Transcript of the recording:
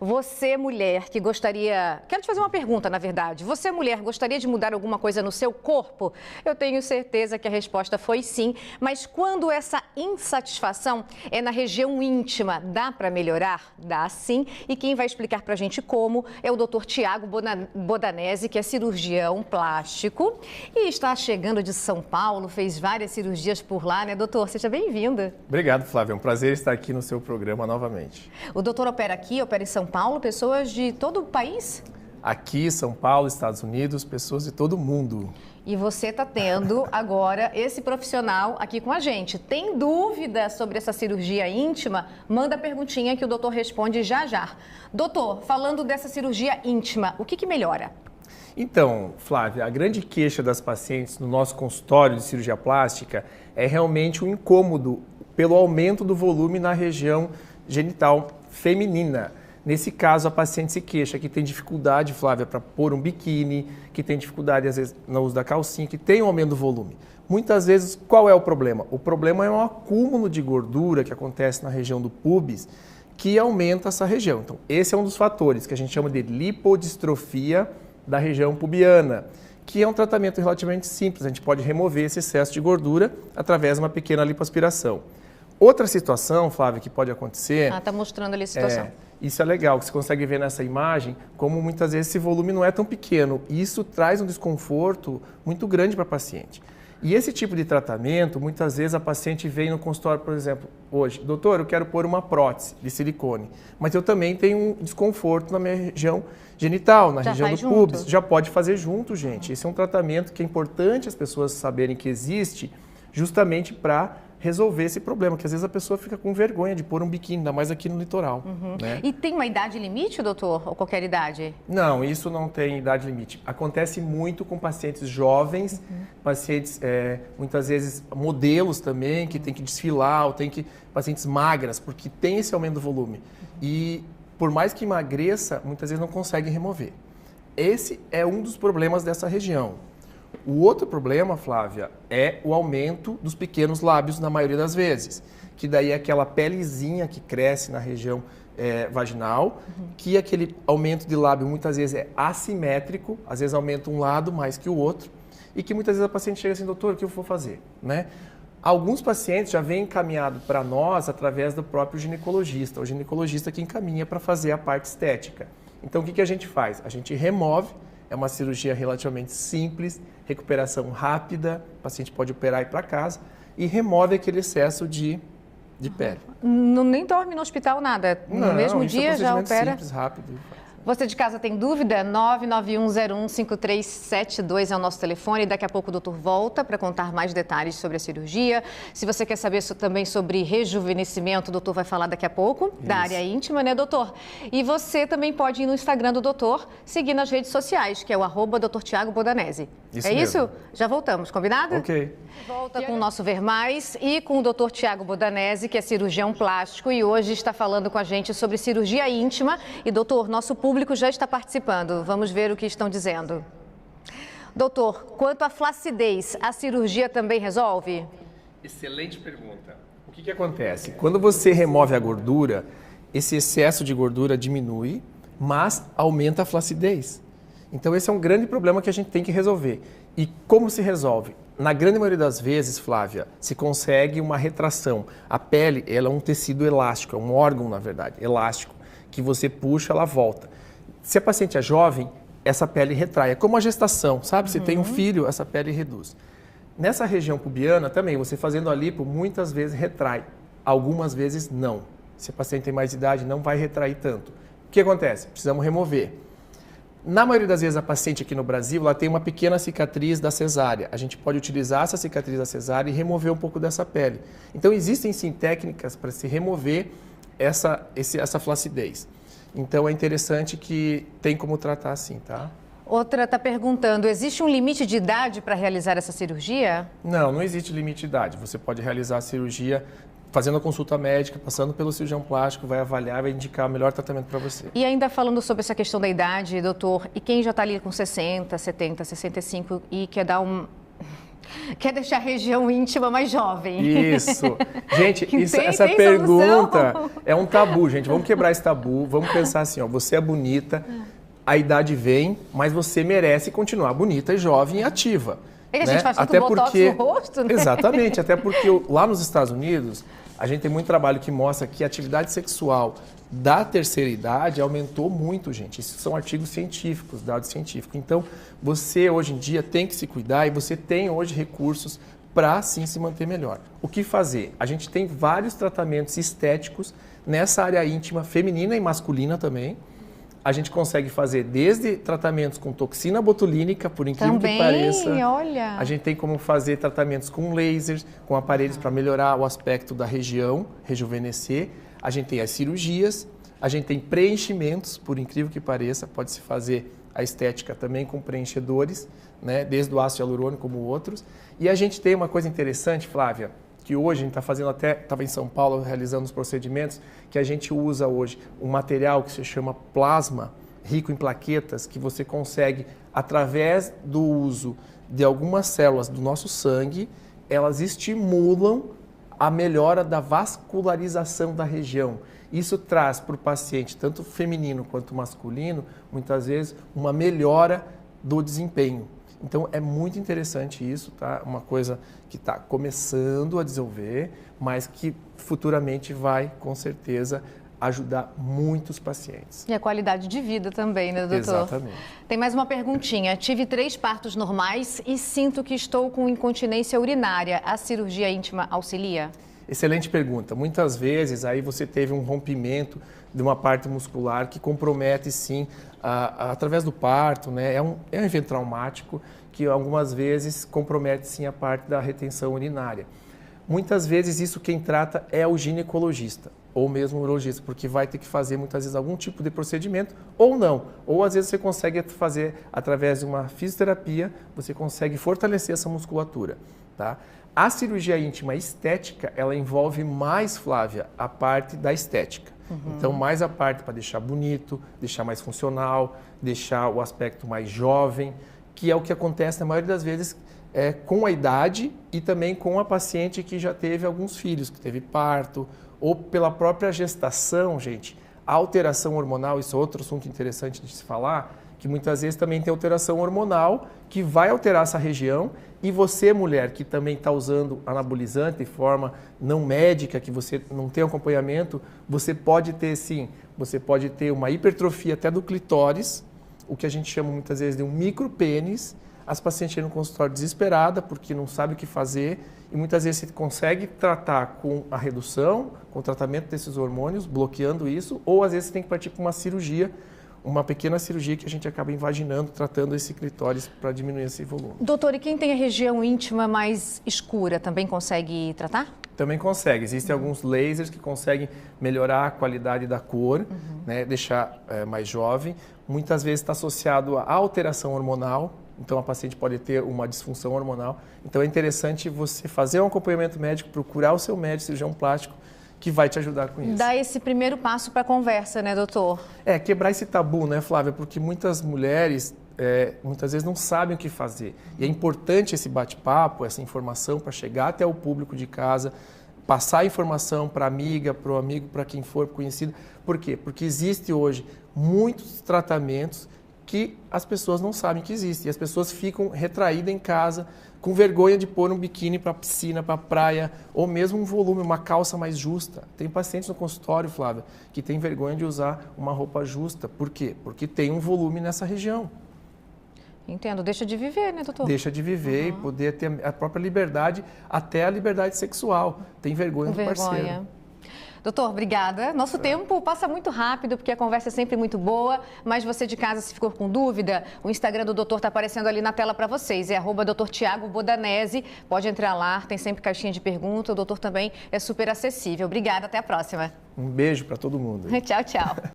Você, mulher, que gostaria... Quero te fazer uma pergunta, na verdade. Você, mulher, gostaria de mudar alguma coisa no seu corpo? Eu tenho certeza que a resposta foi sim. Mas quando essa insatisfação é na região íntima, dá para melhorar? Dá sim. E quem vai explicar para a gente como é o Dr. Tiago Bodanese, que é cirurgião plástico e está chegando de São Paulo, fez várias cirurgias por lá, né, doutor? Seja bem-vindo. Obrigado, Flávia. É um prazer estar aqui no seu programa novamente. O doutor opera aqui, opera em São Paulo, pessoas de todo o país? Aqui, São Paulo, Estados Unidos, pessoas de todo o mundo. E você está tendo agora esse profissional aqui com a gente. Tem dúvida sobre essa cirurgia íntima? Manda a perguntinha que o doutor responde já já. Doutor, falando dessa cirurgia íntima, o que melhora? Então, Flávia, a grande queixa das pacientes no nosso consultório de cirurgia plástica é realmente o incômodo pelo aumento do volume na região genital feminina. Nesse caso, a paciente se queixa que tem dificuldade, Flávia, para pôr um biquíni, que tem dificuldade, às vezes, no uso da calcinha, que tem um aumento do volume. Muitas vezes, qual é o problema? O problema é um acúmulo de gordura que acontece na região do púbis, que aumenta essa região. Então, esse é um dos fatores que a gente chama de lipodistrofia da região pubiana, que é um tratamento relativamente simples. A gente pode remover esse excesso de gordura através de uma pequena lipoaspiração. Outra situação, Flávia, que pode acontecer... está mostrando ali a situação. Isso é legal, que você consegue ver nessa imagem como muitas vezes esse volume não é tão pequeno. E isso traz um desconforto muito grande para a paciente. E esse tipo de tratamento, muitas vezes a paciente vem no consultório, por exemplo, hoje, doutor, eu quero pôr uma prótese de silicone, mas eu também tenho um desconforto na minha região genital, na região do púbis. Já pode fazer junto, gente. Esse é um tratamento que é importante as pessoas saberem que existe, justamente para resolver esse problema, que às vezes a pessoa fica com vergonha de pôr um biquíni, ainda mais aqui no litoral. Né? E tem uma idade limite, doutor? Ou qualquer idade? Não, isso não tem idade limite. Acontece muito com pacientes jovens, pacientes, muitas vezes, modelos também, que tem que desfilar, ou pacientes magras, porque tem esse aumento do volume. E por mais que emagreça, muitas vezes não consegue remover. Esse é um dos problemas dessa região. O outro problema, Flávia, é o aumento dos pequenos lábios na maioria das vezes, que daí é aquela pelezinha que cresce na região vaginal, que aquele aumento de lábio muitas vezes é assimétrico, às vezes aumenta um lado mais que o outro, e que muitas vezes a paciente chega assim, doutor, o que eu vou fazer? Né? Alguns pacientes já vêm encaminhado para nós através do próprio ginecologista, o ginecologista que encaminha para fazer a parte estética. Então, o que a gente faz? A gente remove. É uma cirurgia relativamente simples, recuperação rápida, o paciente pode operar e ir para casa e remove aquele excesso de pele. Não, nem dorme no hospital, nada? No mesmo dia já opera? Simples, rápido. Você de casa tem dúvida? 991015372 é o nosso telefone. Daqui a pouco o doutor volta para contar mais detalhes sobre a cirurgia. Se você quer saber também sobre rejuvenescimento, o doutor vai falar daqui a pouco, da área íntima, né, doutor? E você também pode ir no Instagram do doutor, seguir nas redes sociais, que é o @Dr. Tiago Bodanese. Isso? Já voltamos, combinado? Ok. Volta com o nosso Ver Mais e com o Dr. Tiago Bodanese, que é cirurgião plástico e hoje está falando com a gente sobre cirurgia íntima. E, doutor, nosso público já está participando. Vamos ver o que estão dizendo. Doutor, quanto à flacidez, a cirurgia também resolve? Excelente pergunta. O que acontece? Quando você remove a gordura, esse excesso de gordura diminui, mas aumenta a flacidez. Então, esse é um grande problema que a gente tem que resolver. E como se resolve? Na grande maioria das vezes, Flávia, se consegue uma retração. A pele, ela é um tecido elástico, é um órgão, na verdade, elástico, que você puxa, ela volta. Se a paciente é jovem, essa pele retrai. É como a gestação, sabe? Se tem um filho, essa pele reduz. Nessa região pubiana também, você fazendo a lipo, muitas vezes retrai. Algumas vezes não. Se a paciente tem mais idade, não vai retrair tanto. O que acontece? Precisamos remover. Na maioria das vezes, a paciente aqui no Brasil, ela tem uma pequena cicatriz da cesárea. A gente pode utilizar essa cicatriz da cesárea e remover um pouco dessa pele. Então, existem sim técnicas para se remover essa flacidez. Então, é interessante que tem como tratar assim, tá? Outra está perguntando, existe um limite de idade para realizar essa cirurgia? Não, não existe limite de idade. Você pode realizar a cirurgia fazendo a consulta médica, passando pelo cirurgião plástico, vai avaliar, vai indicar o melhor tratamento para você. E ainda falando sobre essa questão da idade, doutor, e quem já está ali com 60, 70, 65 e quer dar Quer deixar a região íntima mais jovem. Isso. Gente, essa pergunta é um tabu, gente. Vamos quebrar esse tabu. Vamos pensar assim, ó, você é bonita, a idade vem, mas você merece continuar bonita, jovem e ativa. E a gente faz tanto botox no rosto, né? Exatamente, até porque lá nos Estados Unidos, a gente tem muito trabalho que mostra que a atividade sexual da terceira idade aumentou muito, gente. Isso são artigos científicos, dados científicos. Então, você hoje em dia tem que se cuidar e você tem hoje recursos para sim se manter melhor. O que fazer? A gente tem vários tratamentos estéticos nessa área íntima, feminina e masculina também. A gente consegue fazer desde tratamentos com toxina botulínica, por incrível que pareça. Olha. A gente tem como fazer tratamentos com lasers, com aparelhos para melhorar o aspecto da região, rejuvenescer. A gente tem as cirurgias, a gente tem preenchimentos, por incrível que pareça, pode-se fazer a estética também com preenchedores, né, desde o ácido hialurônico como outros. E a gente tem uma coisa interessante, Flávia, que hoje a gente está fazendo estava em São Paulo realizando os procedimentos, que a gente usa hoje um material que se chama plasma, rico em plaquetas, que você consegue, através do uso de algumas células do nosso sangue, elas estimulam a melhora da vascularização da região. Isso traz para o paciente, tanto feminino quanto masculino, muitas vezes, uma melhora do desempenho. Então, é muito interessante isso, tá? Uma coisa que está começando a desenvolver, mas que futuramente vai, com certeza, ajudar muitos pacientes. E a qualidade de vida também, né, doutor? Exatamente. Tem mais uma perguntinha. Tive 3 partos normais e sinto que estou com incontinência urinária. A cirurgia íntima auxilia? Excelente pergunta. Muitas vezes aí você teve um rompimento de uma parte muscular que compromete sim, através do parto, né? É um evento traumático que algumas vezes compromete sim a parte da retenção urinária. Muitas vezes isso quem trata é o ginecologista ou mesmo o urologista, porque vai ter que fazer muitas vezes algum tipo de procedimento ou não. Ou às vezes você consegue fazer através de uma fisioterapia, você consegue fortalecer essa musculatura, tá? A cirurgia íntima estética, ela envolve mais, Flávia, a parte da estética. Então, mais a parte para deixar bonito, deixar mais funcional, deixar o aspecto mais jovem, que é o que acontece na maioria das vezes com a idade e também com a paciente que já teve alguns filhos, que teve parto, ou pela própria gestação, gente. A alteração hormonal, isso é outro assunto interessante de se falar, que muitas vezes também tem alteração hormonal, que vai alterar essa região, e você, mulher, que também está usando anabolizante de forma não médica, que você não tem acompanhamento, você pode ter, sim, você pode ter uma hipertrofia até do clitóris, o que a gente chama muitas vezes de um micropênis. As pacientes chegam no consultório desesperada porque não sabe o que fazer, e muitas vezes você consegue tratar com a redução, com o tratamento desses hormônios, bloqueando isso, ou às vezes você tem que partir para uma cirurgia, uma pequena cirurgia que a gente acaba invaginando, tratando esse clitóris para diminuir esse volume. Doutor, e quem tem a região íntima mais escura também consegue tratar? Também consegue. Existem alguns lasers que conseguem melhorar a qualidade da cor, né, deixar mais jovem. Muitas vezes está associado à alteração hormonal, então a paciente pode ter uma disfunção hormonal. Então é interessante você fazer um acompanhamento médico, procurar o seu médico, cirurgião plástico, que vai te ajudar com isso. Dá esse primeiro passo para a conversa, né, doutor? Quebrar esse tabu, né, Flávia? Porque muitas mulheres, muitas vezes não sabem o que fazer. E é importante esse bate-papo, essa informação para chegar até o público de casa, passar a informação para a amiga, para o amigo, para quem for conhecido. Por quê? Porque existe hoje muitos tratamentos que as pessoas não sabem que existem. E as pessoas ficam retraídas em casa, com vergonha de pôr um biquíni para a piscina, para a praia, ou mesmo um volume, uma calça mais justa. Tem pacientes no consultório, Flávia, que tem vergonha de usar uma roupa justa. Por quê? Porque tem um volume nessa região. Entendo. Deixa de viver, né, doutor? Deixa de viver e poder ter a própria liberdade, até a liberdade sexual. Tem vergonha do parceiro. Doutor, obrigada. Nosso tempo passa muito rápido, porque a conversa é sempre muito boa, mas você de casa, se ficou com dúvida, o Instagram do doutor está aparecendo ali na tela para vocês, é @Dr. Tiago Bodanese. Pode entrar lá, tem sempre caixinha de pergunta, o doutor também é super acessível. Obrigada, até a próxima. Um beijo para todo mundo. Tchau, tchau.